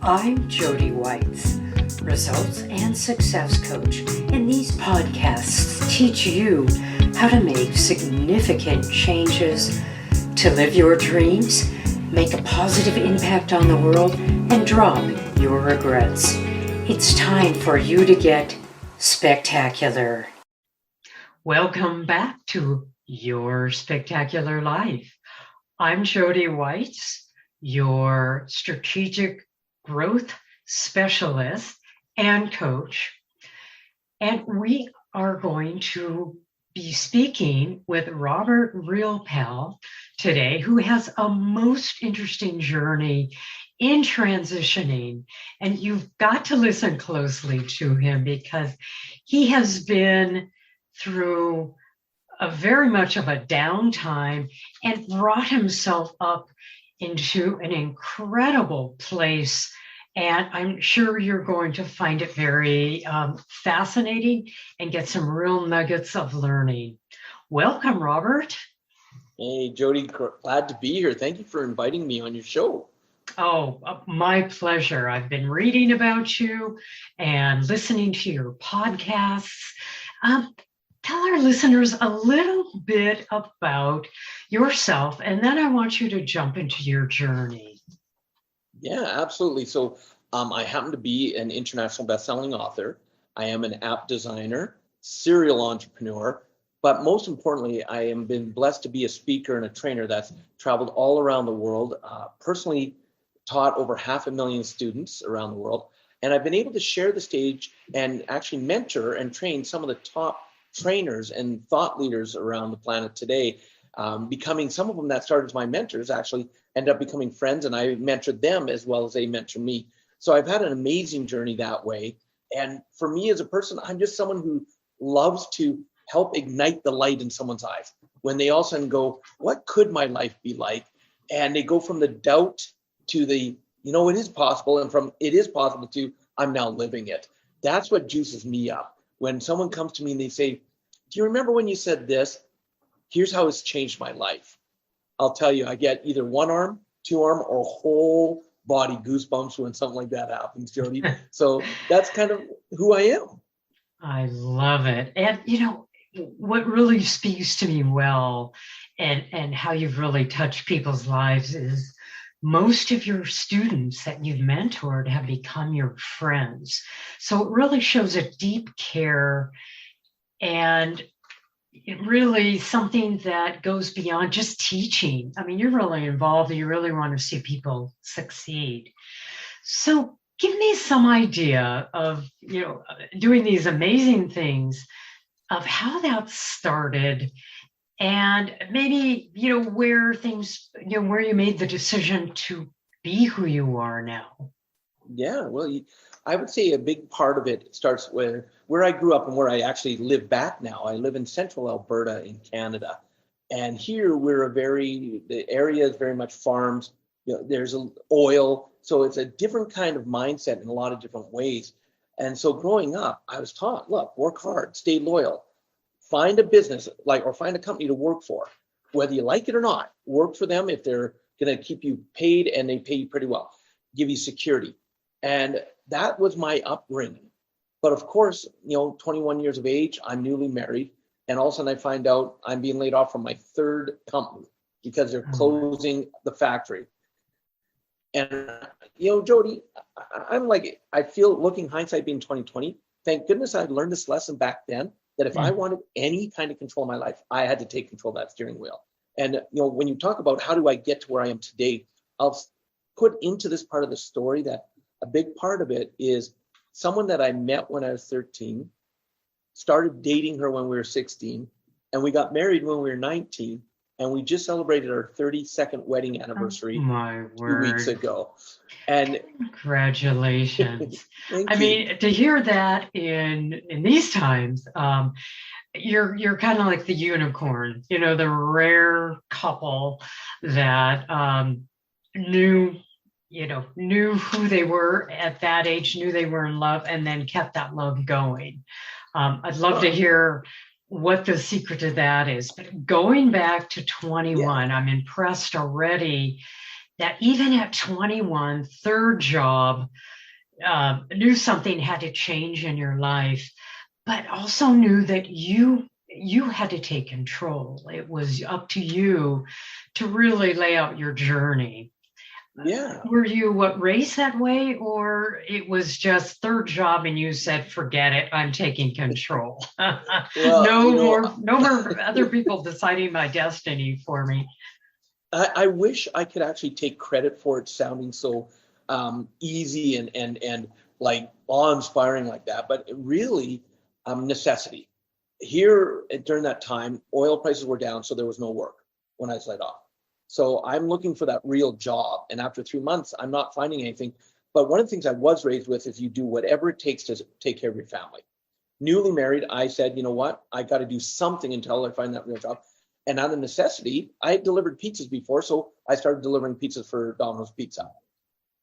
I'm Jody Whites, Results and Success Coach, and these podcasts teach you how to make significant changes to live your dreams, make a positive impact on the world, and drop your regrets. It's time for you to get spectacular. Welcome back to Your Spectacular Life. I'm Jody Whites, your strategic growth specialist and coach. And we are going to be speaking with Robert Realpal today, who has a most interesting journey in transitioning. And you've got to listen closely to him because he has been through a very much of a downtime and brought himself up into an incredible place. And I'm sure you're going to find it very fascinating and get some real nuggets of learning. Welcome, Robert. Hey, Jody, glad to be here. Thank you for inviting me on your show. Oh, my pleasure. I've been reading about you and listening to your podcasts. Tell our listeners a little bit about yourself, and then I want you to jump into your journey. Yeah, absolutely. So I happen to be an international best-selling author. I am an app designer, serial entrepreneur, but most importantly, I have been blessed to be a speaker and a trainer that's traveled all around the world, personally taught over 500,000 students around the world, and I've been able to share the stage and actually mentor and train some of the top trainers and thought leaders around the planet today, becoming some of them that started as my mentors actually end up becoming friends, and I mentored them as well as they mentor me. So I've had an amazing journey that way. And for me as a person, I'm just someone who loves to help ignite the light in someone's eyes when they all of a sudden go, what could my life be like? And they go from the doubt to the, it is possible, and from it is possible to I'm now living it. That's what juices me up. When someone comes to me and they say, do you remember when you said this? Here's how it's changed my life. I'll tell you, I get either one arm, two arm, or whole body goosebumps when something like that happens, Jody. So that's kind of who I am. I love it. And, what really speaks to me well and how you've really touched people's lives is most of your students that you've mentored have become your friends. So it really shows a deep care and it really something that goes beyond just teaching. I mean, you're really involved. You really want to see people succeed. So give me some idea of, doing these amazing things, of how that started and maybe, where things, where you made the decision to be who you are now. Yeah, well, I would say a big part of it starts with where I grew up and where I actually live back now. I live in central Alberta in Canada. And here the area is very much farms. There's oil. So it's a different kind of mindset in a lot of different ways. And so growing up, I was taught, look, work hard, stay loyal, find a business or find a company to work for, whether you like it or not, work for them if they're going to keep you paid and they pay you pretty well, give you security. And that was my upbringing. But of course, 21 years of age, I'm newly married. And all of a sudden I find out I'm being laid off from my third company because they're closing the factory. And, Jody, I feel looking hindsight being 2020, thank goodness I learned this lesson back then, that if I wanted any kind of control in my life, I had to take control of that steering wheel. And, when you talk about how do I get to where I am today, I'll put into this part of the story that a big part of it is someone that I met when I was 13, started dating her when we were 16, and we got married when we were 19, and we just celebrated our 32nd wedding anniversary 2 weeks ago. And congratulations. I mean, to hear that in these times, you're kind of like the unicorn, the rare couple that knew who they were at that age, knew they were in love, and then kept that love going. I'd love to hear what the secret to that is. But going back to 21, I'm impressed already that even at 21, third job, knew something had to change in your life, but also knew that you had to take control. It was up to you to really lay out your journey. Yeah. Were you raised that way, or it was just third job and you said, forget it, I'm taking control? Well, No more other people deciding my destiny for me. I wish I could actually take credit for it sounding so easy and like awe-inspiring like that, but it really necessity. Here during that time, oil prices were down, so there was no work when I was laid off. So I'm looking for that real job, and after 3 months, I'm not finding anything. But one of the things I was raised with is you do whatever it takes to take care of your family. Newly married, I said, you know what, I got to do something until I find that real job. And out of necessity, I had delivered pizzas before, so I started delivering pizzas for Domino's Pizza.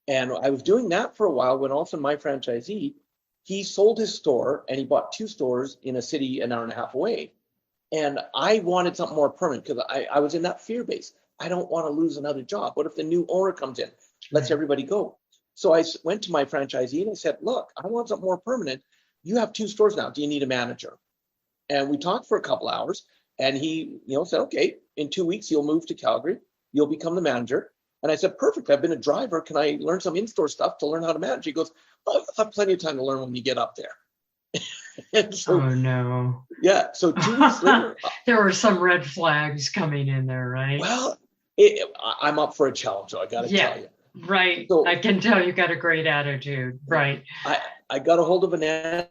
And I was doing that for a while when also my franchisee, he sold his store and he bought 2 stores in a city an hour and a half away. And I wanted something more permanent because I was in that fear base. I don't want to lose another job. What if the new owner comes in, lets everybody go? So I went to my franchisee and I said, look, I want something more permanent. You have 2 stores now. Do you need a manager? And we talked for a couple hours. And he, said, okay, in 2 weeks, you'll move to Calgary. You'll become the manager. And I said, perfect. I've been a driver. Can I learn some in-store stuff to learn how to manage? He goes, oh, I'll have plenty of time to learn when you get up there. And so, oh, no. Yeah. So 2 weeks later. There were some red flags coming in there, right? Well, I'm up for a challenge, so I got to tell you. Right. So, I can tell you got a great attitude. Right. I got a hold of an aunt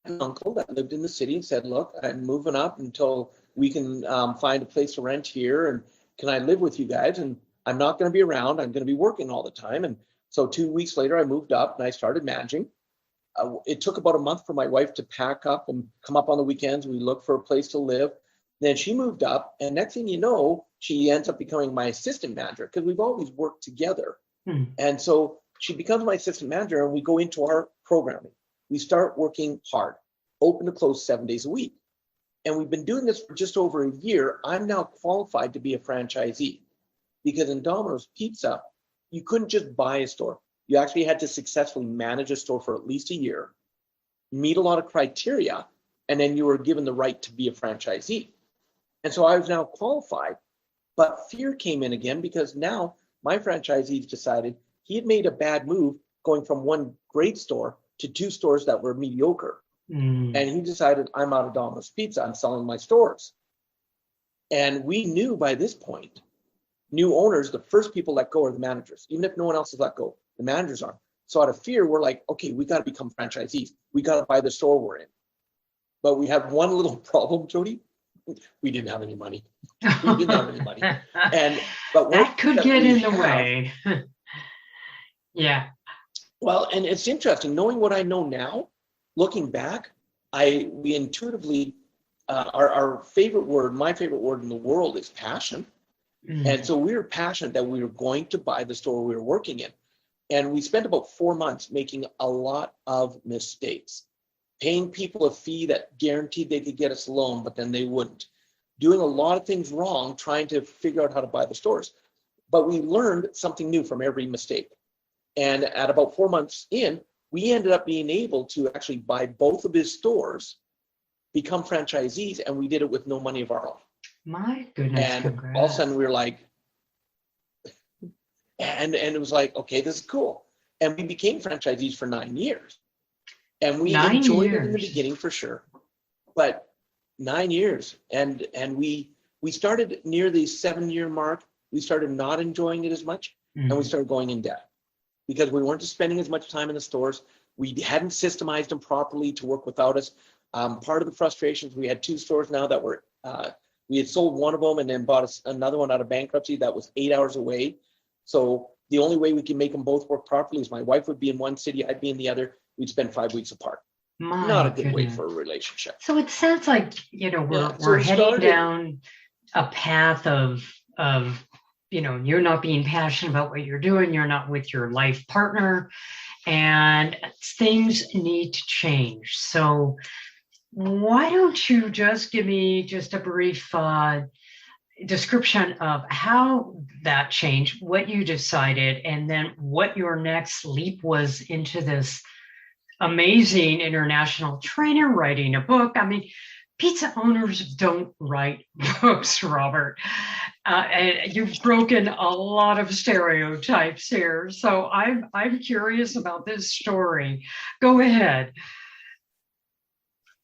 and uncle that lived in the city and said, look, I'm moving up until we can find a place to rent here. And can I live with you guys? And I'm not going to be around. I'm going to be working all the time. And so 2 weeks later, I moved up and I started managing. It took about a month for my wife to pack up and come up on the weekends. We looked for a place to live. Then she moved up. And next thing you know, she ends up becoming my assistant manager because we've always worked together. And so she becomes my assistant manager and we go into our programming. We start working hard, open to close 7 days a week. And we've been doing this for just over a year. I'm now qualified to be a franchisee because in Domino's Pizza, you couldn't just buy a store. You actually had to successfully manage a store for at least a year, meet a lot of criteria, and then you were given the right to be a franchisee. And so I was now qualified, but fear came in again because now my franchisees decided he had made a bad move going from 1 great store to 2 stores that were mediocre. And he decided, I'm out of Domino's Pizza. I'm selling my stores. And we knew by this point, new owners, the first people let go are the managers. Even if no one else is let go, the managers are. So out of fear, we're like, okay, we got to become franchisees. We got to buy the store we're in. But we had one little problem, Jody. We didn't have any money. We didn't have any money. But that could get in the way. Yeah. Well, and it's interesting, knowing what I know now, looking back, we intuitively, our favorite word, my favorite word in the world is passion. And so we were passionate that we were going to buy the store we were working in. And we spent about 4 months making a lot of mistakes, paying people a fee that guaranteed they could get us a loan, but then they wouldn't. Doing a lot of things wrong, trying to figure out how to buy the stores. But we learned something new from every mistake. And at about 4 months in, we ended up being able to actually buy both of his stores, become franchisees, and we did it with no money of our own. My goodness. And congrats. all of a sudden we were like, and it was like, okay, this is cool. And we became franchisees for 9 years. And we enjoyed it in the beginning for sure. But 9 years. And we started near the 7-year mark. We started not enjoying it as much, and we started going in debt because we weren't spending as much time in the stores. We hadn't systemized them properly to work without us. Part of the frustrations, we had 2 stores now that were, we had sold one of them and then bought another one out of bankruptcy that was 8 hours away. So the only way we can make them both work properly is my wife would be in one city, I'd be in the other. We'd spend 5 weeks apart. Not a good way for a relationship. So it sounds like, we're heading down a path of, you're not being passionate about what you're doing. You're not with your life partner, and things need to change. So why don't you just give me just a brief, description of how that changed, what you decided, and then what your next leap was into this amazing international trainer writing a book. I mean, pizza owners don't write books, Robert. And you've broken a lot of stereotypes here. So I'm curious about this story. Go ahead.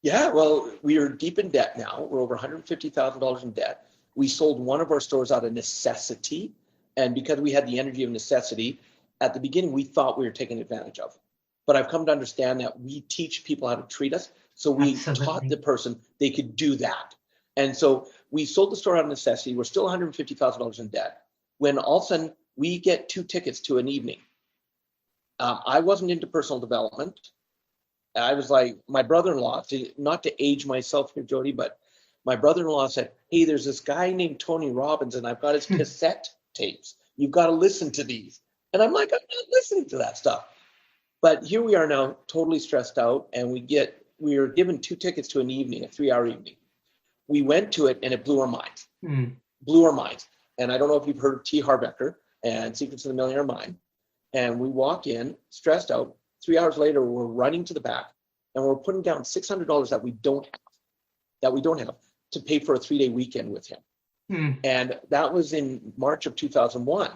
Yeah, well, we are deep in debt now. We're over $150,000 in debt. We sold one of our stores out of necessity. And because we had the energy of necessity, at the beginning, we thought we were taken advantage of. But I've come to understand that we teach people how to treat us. So we taught the person they could do that. And so we sold the store out of necessity. We're still $150,000 in debt. When all of a sudden we get 2 tickets to an evening. I wasn't into personal development. I was like, my brother-in-law, not to age myself here, Jody, but my brother-in-law said, hey, there's this guy named Tony Robbins, and I've got his cassette tapes. You've got to listen to these. And I'm like, I'm not listening to that stuff. But here we are now, totally stressed out, and we are given 2 tickets to an evening, a 3-hour evening. We went to it, and it blew our minds. Blew our minds. And I don't know if you've heard of T. Harv Eker and Secrets of the Millionaire Mind. And we walk in, stressed out. 3 hours later, we're running to the back, and we're putting down $600 that we don't have to pay for a 3-day weekend with him. And that was in March of 2001.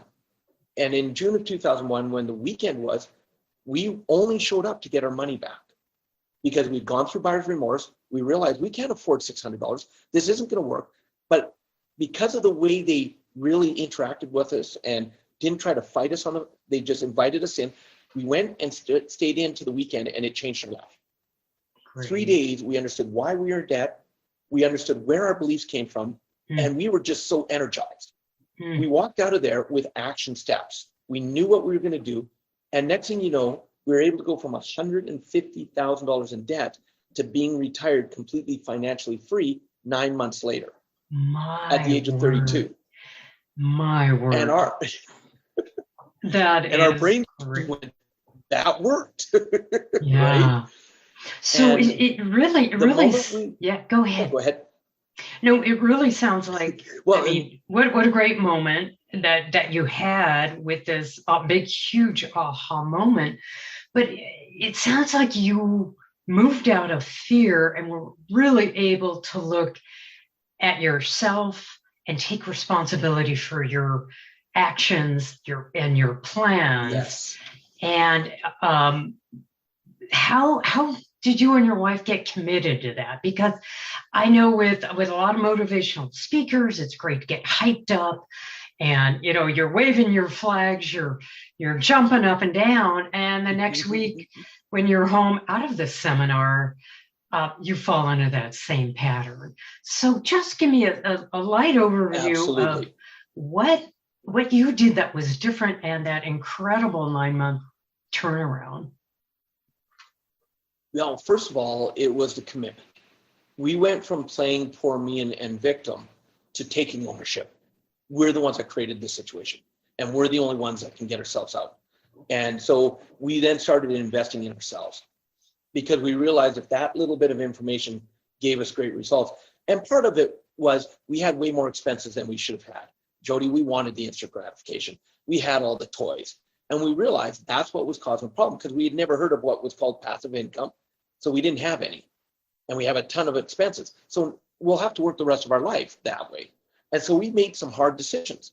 And in June of 2001, when the weekend was, we only showed up to get our money back because we'd gone through buyer's remorse. We realized we can't afford $600. This isn't going to work. But because of the way they really interacted with us and didn't try to fight us on it, they just invited us in. We went and stayed into the weekend, and it changed our life. Great. 3 days, we understood why we were in debt. We understood where our beliefs came from, and we were just so energized. We walked out of there with action steps. We knew what we were going to do, and next thing you know, we were able to go from $150,000 in debt to being retired completely financially free 9 months later at the age of 32. My word. And our our brain went, that worked. Yeah. Right? So it really, go ahead. Go ahead. No, it really sounds like, well, I mean, what a great moment that you had with this big, huge aha moment. But it sounds like you moved out of fear and were really able to look at yourself and take responsibility for your actions, your plans. Yes. And how did you and your wife get committed to that? Because I know with a lot of motivational speakers, it's great to get hyped up, and you're waving your flags, you're jumping up and down, and the next week when you're home out of the seminar, you fall into that same pattern. So just give me a light overview of what you did that was different and that incredible 9-month turnaround. Well, first of all, it was the commitment. We went from playing poor me and victim to taking ownership. We're the ones that created this situation, and we're the only ones that can get ourselves out. And so we then started investing in ourselves because we realized if that little bit of information gave us great results. And part of it was we had way more expenses than we should have had. Jody, we wanted the instant gratification. We had all the toys. And we realized that's what was causing the problem because we had never heard of what was called passive income. So we didn't have any. And we have a ton of expenses. So we'll have to work the rest of our life that way. And so we made some hard decisions.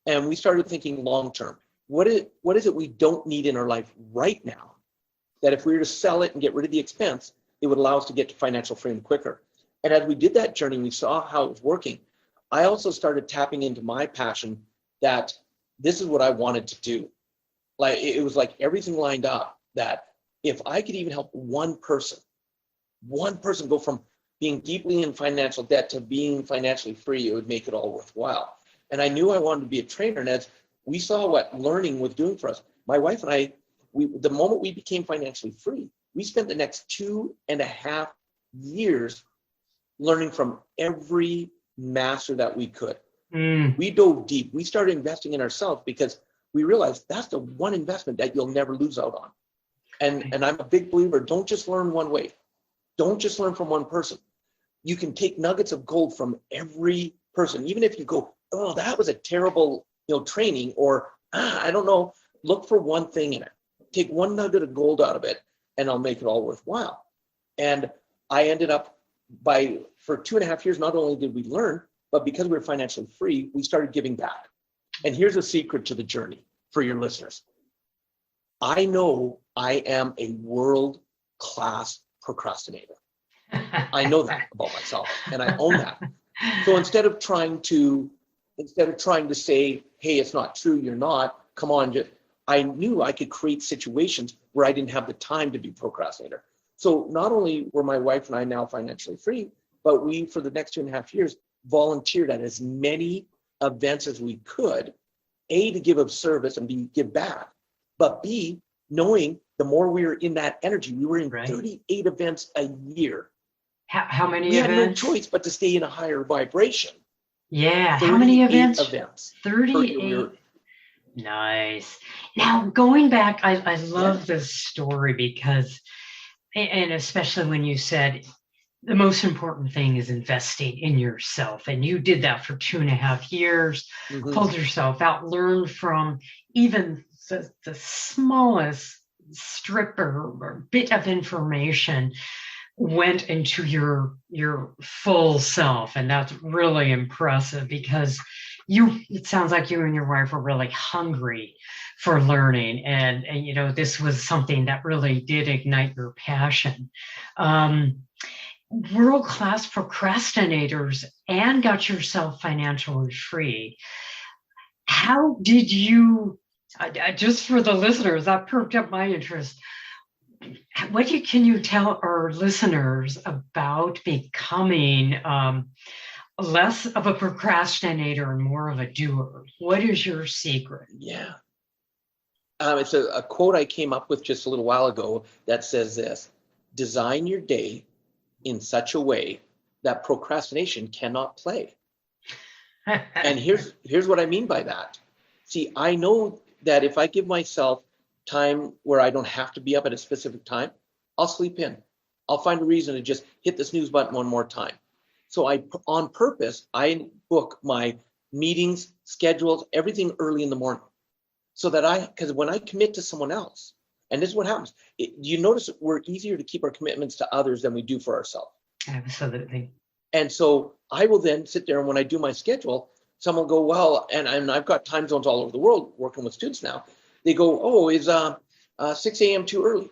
And we started thinking long term. What is it we don't need in our life right now that if we were to sell it and get rid of the expense, it would allow us to get to financial freedom quicker? And as we did that journey, we saw how it was working. I also started tapping into my passion that this is what I wanted to do. Like it was like everything lined up that if I could even help one person go from being deeply in financial debt to being financially free, it would make it all worthwhile. And I knew I wanted to be a trainer. And as we saw what learning was doing for us, my wife and I, the moment we became financially free, we spent the next 2.5 years learning from every master that we could. We dove deep. We started investing in ourselves because we realized that's the one investment that you'll never lose out on. And I'm a big believer, don't just learn one way. Don't just learn from one person. You can take nuggets of gold from every person, even if you go, oh, that was a terrible, training, or I don't know, look for one thing in it. Take one nugget of gold out of it, and I'll make it all worthwhile. And I ended up for 2.5 years, not only did we learn, but because we were financially free, we started giving back. And here's a secret to the journey for your listeners. I know I am a world-class procrastinator. I know that about myself, and I own that. So instead of trying to say, hey, it's not true, you're not, come on, I knew I could create situations where I didn't have the time to be procrastinator. So not only were my wife and I now financially free, but we, for the next 2.5 years, volunteered at as many events as we could, A, to give of service and B, give back, but B, knowing the more we were in that energy, we were in 38 events a year. How many we events? We had no choice but to stay in a higher vibration. Yeah. How many events? 38. Nice. Now, going back, I love this story because, and especially when you said the most important thing is investing in yourself. And you did that for 2.5 years, pulled yourself out, learned from even the smallest strip or bit of information, went into your full self. And that's really impressive because it sounds like you and your wife were really hungry for learning. And this was something that really did ignite your passion. World-class procrastinators and got yourself financially free. How did you, just for the listeners, that perked up my interest. Can you tell our listeners about becoming less of a procrastinator and more of a doer? What is your secret? Yeah. It's a quote I came up with just a little while ago that says this: design your day in such a way that procrastination cannot play. And here's what I mean by that. See, I know that if I give myself time where I don't have to be up at a specific time, I'll sleep in. I'll find a reason to just hit the snooze button one more time. So on purpose, I book my meetings, schedules, everything early in the morning. So that because when I commit to someone else, and this is what happens, you notice we're easier to keep our commitments to others than we do for ourselves. Absolutely. And so I will then sit there, and when I do my schedule, someone will go, well, and I've got time zones all over the world working with students now. They go, oh, is 6 a.m. too early?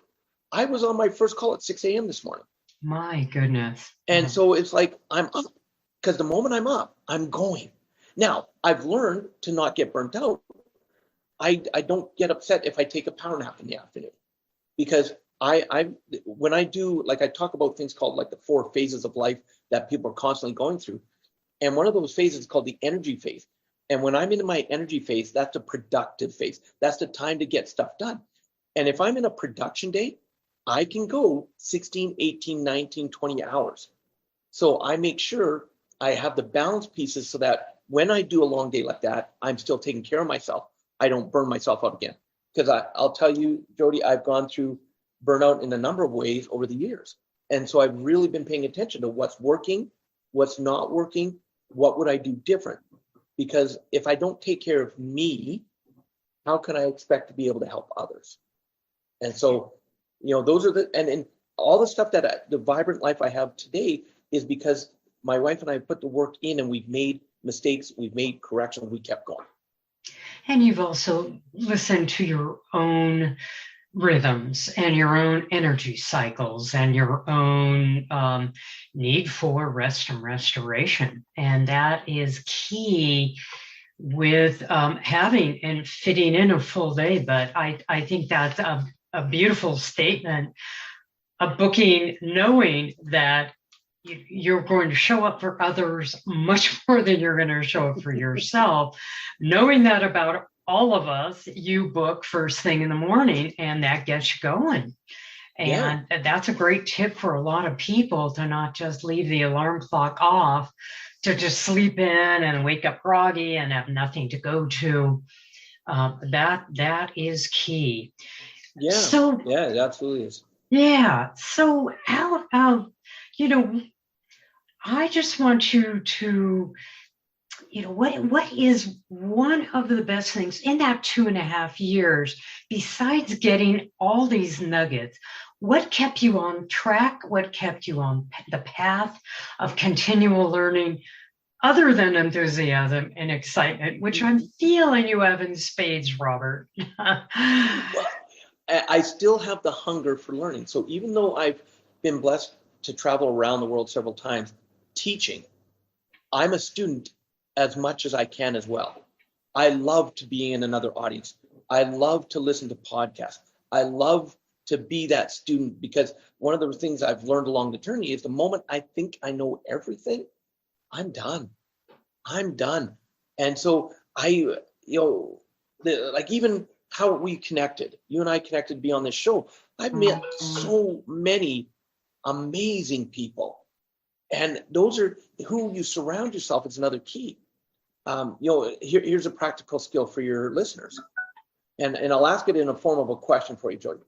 I was on my first call at 6 a.m. this morning. My goodness. And so it's like I'm up, because the moment I'm up, I'm going. Now, I've learned to not get burnt out. I don't get upset if I take a power nap in the afternoon, because when I do, like, I talk about things called like the 4 phases of life that people are constantly going through. And one of those phases is called the energy phase. And when I'm in my energy phase, that's a productive phase. That's the time to get stuff done. And if I'm in a production day, I can go 16, 18, 19, 20 hours. So I make sure I have the balance pieces so that when I do a long day like that, I'm still taking care of myself. I don't burn myself out again. Because I'll tell you, Jody, I've gone through burnout in a number of ways over the years. And so I've really been paying attention to what's working, what's not working, what would I do different? Because if I don't take care of me, how can I expect to be able to help others? And so, those are and all the stuff that the vibrant life I have today is because my wife and I put the work in, and we've made mistakes, we've made corrections, we kept going. And you've also listened to your own rhythms and your own energy cycles and your own need for rest and restoration. And that is key with having and fitting in a full day. But I think that's a beautiful statement, a booking, knowing that you're going to show up for others much more than you're going to show up for yourself. Knowing that about all of us, you book first thing in the morning, and that gets you going. And that's a great tip for a lot of people, to not just leave the alarm clock off, to just sleep in and wake up groggy and have nothing to go to. That is key. Yeah. So yeah, it absolutely is. Yeah. So I just want you to what is one of the best things in that 2.5 years, besides getting all these nuggets? What kept you on track? What kept you on the path of continual learning, other than enthusiasm and excitement, which I'm feeling you have in spades, Robert? Well, I still have the hunger for learning. So even though I've been blessed to travel around the world several times teaching, I'm a student as much as I can as well. I love to be in another audience. I love to listen to podcasts. I love to be that student, because one of the things I've learned along the journey is the moment I think I know everything, I'm done. I'm done. And so like even how we connected, you and I connected to be on this show. I've met so many amazing people. And those are who you surround yourself is another key. Here's a practical skill for your listeners. And I'll ask it in a form of a question for you, Jody.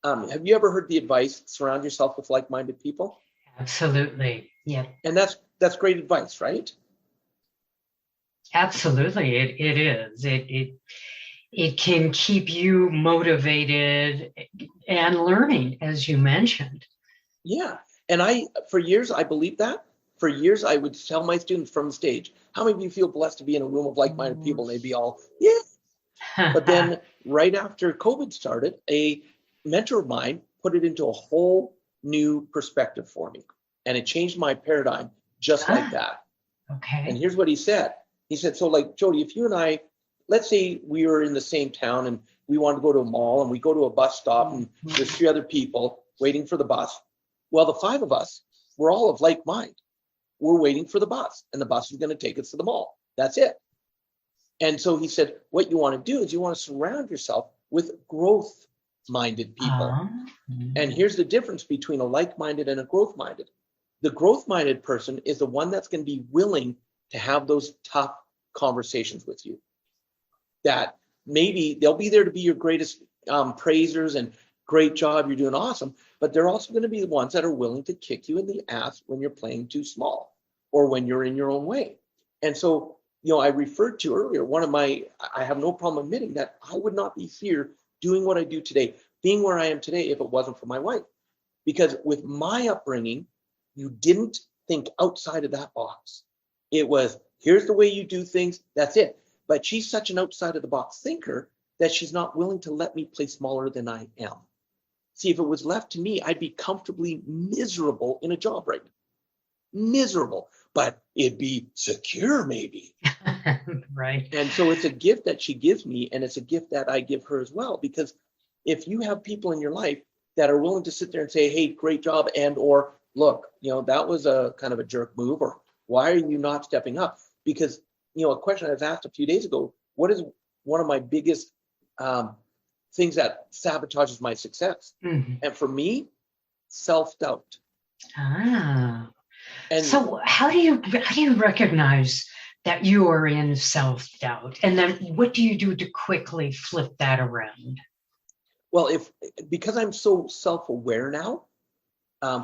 Have you ever heard the advice, surround yourself with like-minded people? Absolutely. Yeah. And that's great advice, right? Absolutely. It is. It can keep you motivated and learning, as you mentioned. Yeah. And for years, I believed that. For years, I would tell my students from the stage, how many of you feel blessed to be in a room of like-minded people? And they'd be all, yeah. But then right after COVID started, a mentor of mine put it into a whole new perspective for me. And it changed my paradigm just like that. Okay. And here's what he said. He said, so like, Jody, if you and I, let's say we were in the same town and we wanted to go to a mall and we go to a bus stop and there's 3 other people waiting for the bus. Well, the 5 of us, we're all of like mind. We're waiting for the bus and the bus is going to take us to the mall. That's it. And so he said, what you want to do is you want to surround yourself with growth-minded people. And here's the difference between a like-minded and a growth-minded. The growth-minded person is the one that's going to be willing to have those tough conversations with you. That maybe they'll be there to be your greatest praisers and great job, you're doing awesome, but they're also going to be the ones that are willing to kick you in the ass when you're playing too small or when you're in your own way. And so, I referred to earlier, I have no problem admitting that I would not be here doing what I do today, being where I am today, if it wasn't for my wife. Because with my upbringing, you didn't think outside of that box. It was, here's the way you do things, that's it. But she's such an outside of the box thinker that she's not willing to let me play smaller than I am. See, if it was left to me, I'd be comfortably miserable in a job right now. Miserable, but it'd be secure maybe. Right. And so it's a gift that she gives me, and it's a gift that I give her as well. Because if you have people in your life that are willing to sit there and say, hey, great job, and or look, that was a kind of a jerk move, or why are you not stepping up? Because, a question I was asked a few days ago, what is one of my biggest things that sabotages my success? And for me, self-doubt. And so how do you recognize that you are in self-doubt? And then what do you do to quickly flip that around? Well, because I'm so self-aware now,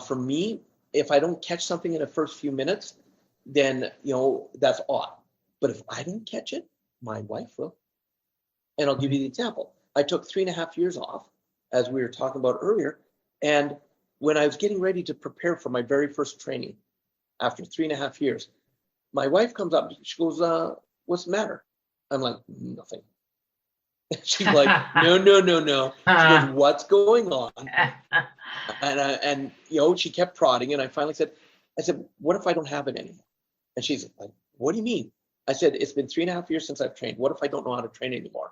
for me, if I don't catch something in the first few minutes, then, that's odd. But if I don't catch it, my wife will. And I'll give you the example. I took 3.5 years off, as we were talking about earlier. And when I was getting ready to prepare for my very first training, after 3.5 years, my wife comes up, she goes, what's the matter? I'm like, nothing. She's like, no. She goes, what's going on? And she kept prodding. And I finally said, what if I don't have it anymore? And she's like, what do you mean? I said, it's been 3.5 years since I've trained. What if I don't know how to train anymore?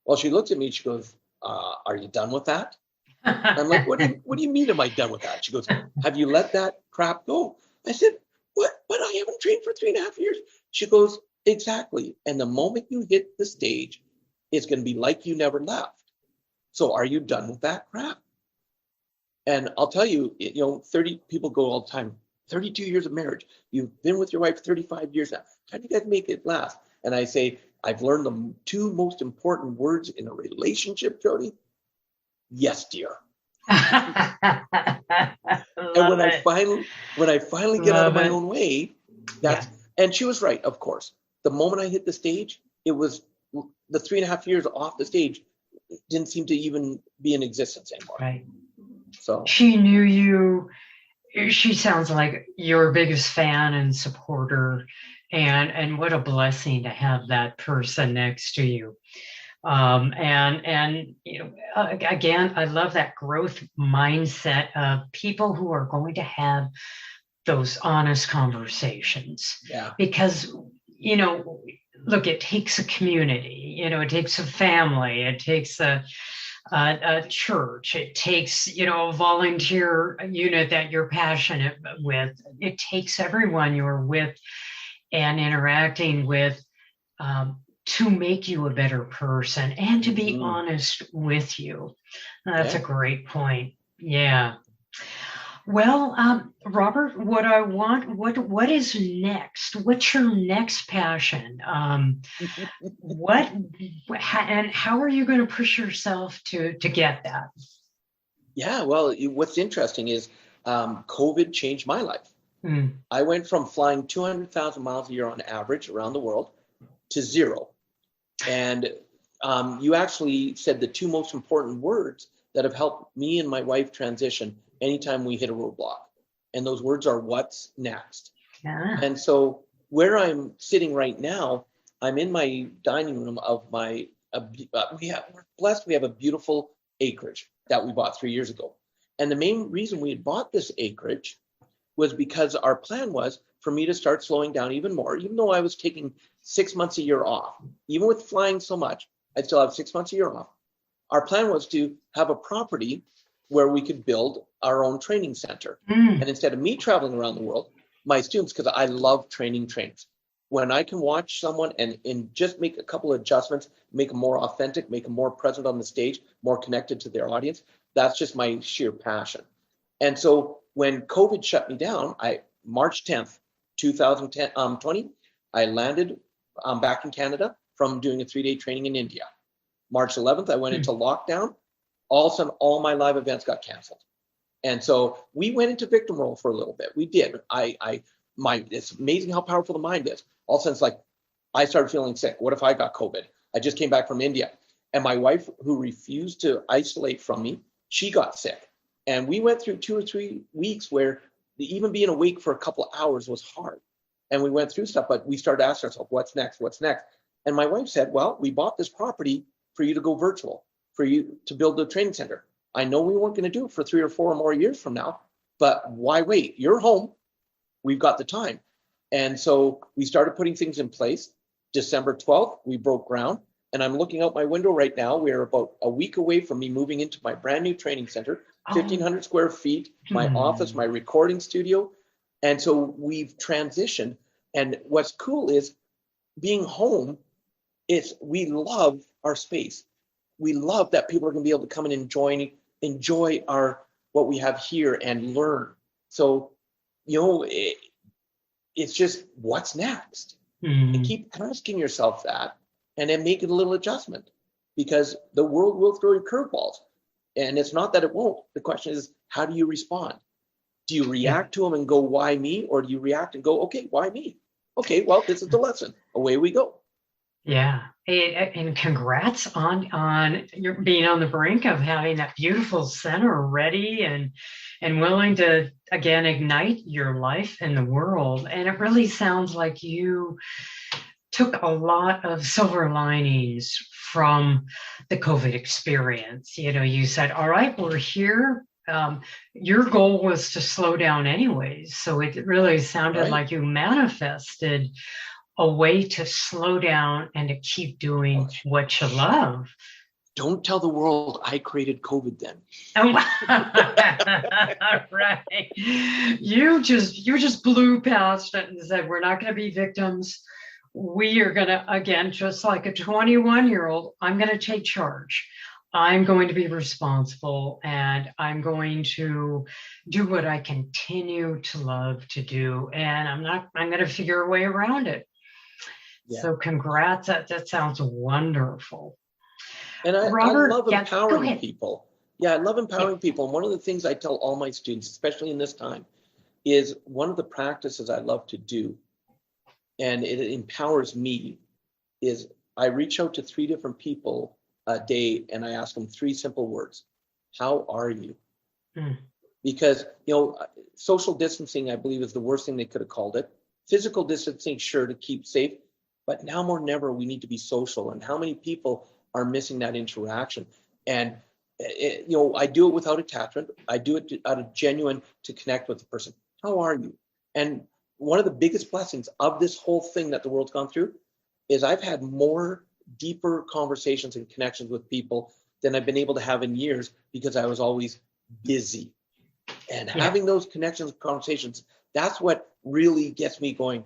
Well, she looks at me, she goes, are you done with that? I'm like, what do you mean am I done with that? She goes, have you let that crap go? I said, what? But I haven't trained for 3.5 years. She goes, exactly. And the moment you hit the stage, it's going to be like you never left. So are you done with that crap? And I'll tell you, 30 people go all the time, 32 years of marriage. You've been with your wife 35 years now. How do you guys make it last? And I say, I've learned the 2 most important words in a relationship, Jody. Yes, dear. And when I finally get out of my own way, and she was right, of course. the moment I hit the stage, it was the 3.5 years off the stage didn't seem to even be in existence anymore. Right. So She knew you. She sounds like your biggest fan and supporter, and what a blessing to have that person next to you. And you know, again, I love that growth mindset of people who are going to have those honest conversations, yeah, because you know, look, it takes a community, you know, it takes a family, it takes a church, it takes, you know, a volunteer unit that you're passionate with. It takes everyone you're with and interacting with, to make you a better person and to be honest with you. That's a great point. Yeah. Well, Robert, what is next? What's your next passion? And how are you going to push yourself to get that? Yeah, well, what's interesting is COVID changed my life. I went from flying 200,000 miles a year on average around the world to zero. And you actually said the two most important words that have helped me and my wife transition anytime we hit a roadblock. And those words are, what's next? Yeah. And so where I'm sitting right now, I'm in my dining room of my, we're blessed, we have a beautiful acreage that we bought 3 years ago. And the main reason we had bought this acreage was because our plan was for me to start slowing down even more, even though I was taking 6 months a year off. Even with flying so much, I'd still have 6 months a year off. Our plan was to have a property where we could build our own training center. And instead of me traveling around the world, my students, because I love training trainers, when I can watch someone and just make a couple of adjustments, make them more authentic, make them more present on the stage, more connected to their audience, that's just my sheer passion. And so when COVID shut me down, March 10th, 2020, I landed back in Canada from doing a 3-day training in India. March 11th, I went into lockdown. All of a sudden, all my live events got canceled. And so we went into victim role for a little bit. We did. It's amazing how powerful the mind is. All of a sudden, it's like, I started feeling sick. What if I got COVID? I just came back from India. And my wife, who refused to isolate from me, she got sick. And we went through 2 or 3 weeks where even being awake for a couple of hours was hard. And we went through stuff, but we started asking ourselves, what's next? What's next? And my wife said, well, we bought this property for you to go virtual, for you to build a training center. I know we weren't going to do it for 3 or 4 more years from now, but why wait? You're home. We've got the time. And so we started putting things in place. December 12th, we broke ground. And I'm looking out my window right now. We're about a week away from me moving into my brand new training center, 1,500 square feet, my office, my recording studio. And so we've transitioned. And what's cool is being home, we love our space. We love that people are going to be able to come and enjoy what we have here and learn. So, you know, it's just what's next. And keep asking yourself that, and then make it a little adjustment, because the world will throw you curveballs. And it's not that it won't. The question is, how do you respond? Do you react to them and go, why me? Or do you react and go, okay, why me? Okay, well, this is the lesson. Away we go. Yeah. And congrats on your being on the brink of having that beautiful center ready and willing to, again, ignite your life in the world. And it really sounds like you took a lot of silver linings from the COVID experience. You know, you said, all right, we're here. Your goal was to slow down anyways. So it really sounded like you manifested a way to slow down and to keep doing what you love. Don't tell the world I created COVID then. Right. You just blew past it and said, we're not going to be victims. We are going to, again, just like a 21-year-old, I'm going to take charge. I'm going to be responsible, and I'm going to do what I continue to love to do. And I'm going to figure a way around it. Yeah. So congrats. That sounds wonderful. And Robert, I love empowering people. Yeah, I love empowering people. And one of the things I tell all my students, especially in this time, is one of the practices I love to do and it empowers me, is I reach out to 3 different people a day and I ask them 3 simple words. How are you? Because, social distancing, I believe, is the worst thing they could have called it. Physical distancing, sure, to keep safe, but now more than ever, we need to be social. And how many people are missing that interaction? And, I do it without attachment. I do it out of genuine to connect with the person. How are you? And one of the biggest blessings of this whole thing that the world's gone through is I've had more deeper conversations and connections with people than I've been able to have in years because I was always busy. And having those connections and conversations, that's what really gets me going,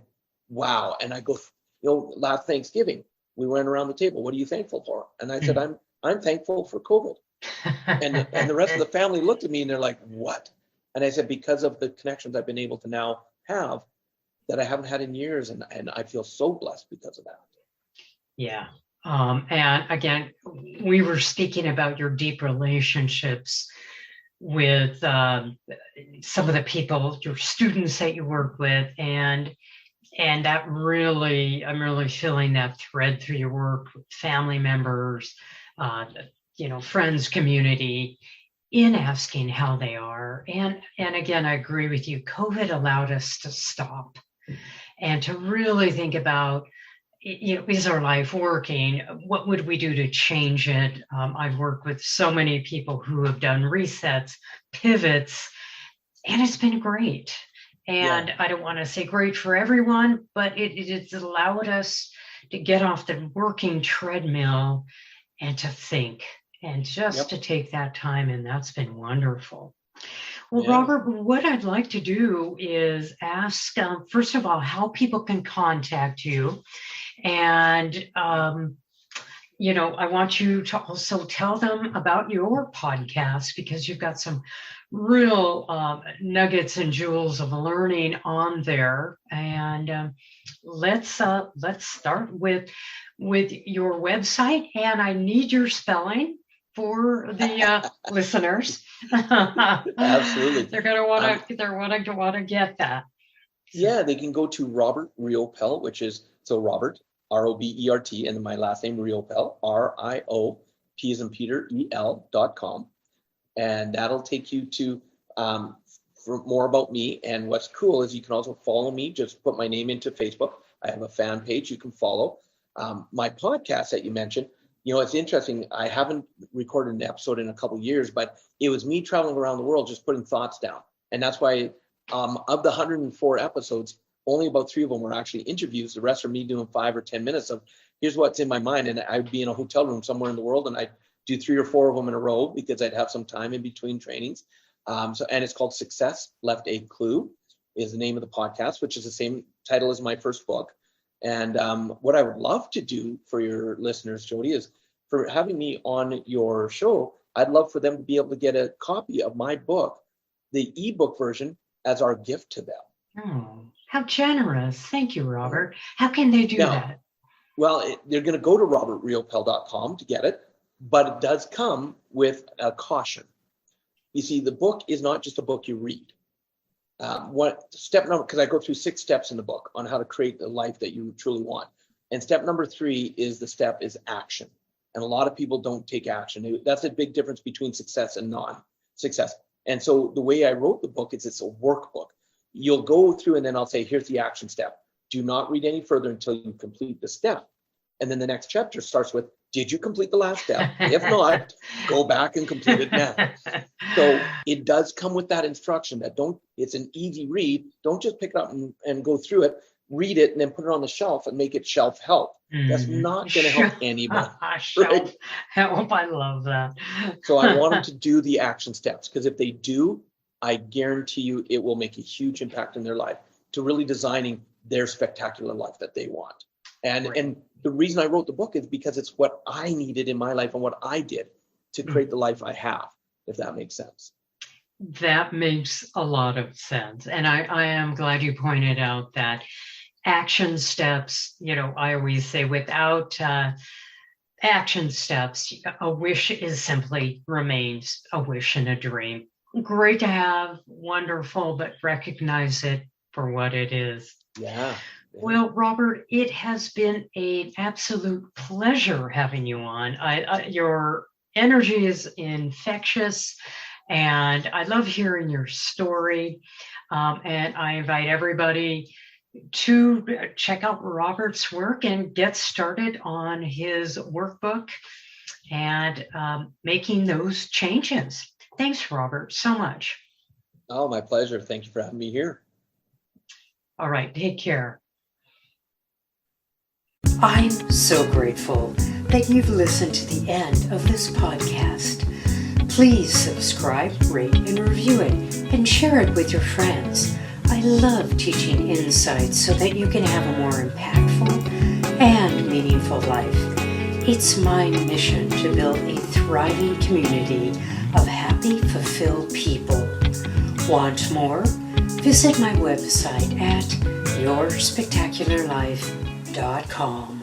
wow. And I go, last Thanksgiving, we went around the table. What are you thankful for? And I said, I'm thankful for COVID. And the rest of the family looked at me and they're like, what? And I said, because of the connections I've been able to now have that I haven't had in years. And I feel so blessed because of that. Yeah. And again, we were speaking about your deep relationships with some of the people, your students that you work with, and that really, I'm really feeling that thread through your work with family members, friends, community, in asking how they are. And again, I agree with you. COVID allowed us to stop and to really think about, is our life working? What would we do to change it? I've worked with so many people who have done resets, pivots, and it's been great. And I don't want to say great for everyone, but it's allowed us to get off the working treadmill and to think and just to take that time. And that's been wonderful. Well, Robert, what I'd like to do is ask, first of all, how people can contact you. And, I want you to also tell them about your podcast, because you've got some real nuggets and jewels of learning on there. And let's start with your website. And I need your spelling for the listeners. Absolutely. They're going to want to get that. Yeah, they can go to Robert Riopel, which is, so Robert, Robert, and then my last name, Riopel, RIOP as in Peter, EL.com. And that'll take you to for more about me. And what's cool is you can also follow me. Just put my name into Facebook. I have a fan page you can follow. My podcast that you mentioned, it's interesting. I haven't recorded an episode in a couple of years, but it was me traveling around the world just putting thoughts down. And that's why of the 104 episodes, only about 3 of them were actually interviews. The rest are me doing 5 or 10 minutes of here's what's in my mind. And I'd be in a hotel room somewhere in the world and I'd do 3 or 4 of them in a row because I'd have some time in between trainings. And it's called Success Left a Clue is the name of the podcast, which is the same title as my first book. And what I would love to do for your listeners, Jody, is for having me on your show, I'd love for them to be able to get a copy of my book, the ebook version, as our gift to them. Oh, how generous. Thank you, Robert. How can they do that? Well, they're going to go to robertriopel.com to get it, but it does come with a caution. You see, the book is not just a book you read. Because I go through 6 steps in the book on how to create the life that you truly want. And step number 3 is action. And a lot of people don't take action. That's a big difference between success and non-success. And so the way I wrote the book is it's a workbook. You'll go through and then I'll say, here's the action step. Do not read any further until you complete the step. And then the next chapter starts with, did you complete the last step? If not, go back and complete it now. So it does come with that instruction that it's an easy read. Don't just pick it up and go through it, read it, and then put it on the shelf and make it shelf help. That's not going to help anybody. Shelf help, I love that. So I want them to do the action steps, because if they do, I guarantee you it will make a huge impact in their life to really designing their spectacular life that they want. And the reason I wrote the book is because it's what I needed in my life and what I did to create the life I have, if that makes sense. That makes a lot of sense. And I am glad you pointed out that action steps, I always say without action steps, a wish is simply remains a wish and a dream. Great to have, wonderful, but recognize it for what it is. Yeah. Well, Robert, it has been an absolute pleasure having you on. Your energy is infectious, and I love hearing your story. And I invite everybody to check out Robert's work and get started on his workbook and making those changes. Thanks, Robert, so much. Oh, my pleasure. Thank you for having me here. All right, take care. I'm so grateful that you've listened to the end of this podcast. Please subscribe, rate, and review it, and share it with your friends. I love teaching insights so that you can have a more impactful and meaningful life. It's my mission to build a thriving community of happy, fulfilled people. Want more? Visit my website at yourspectacularlife.com.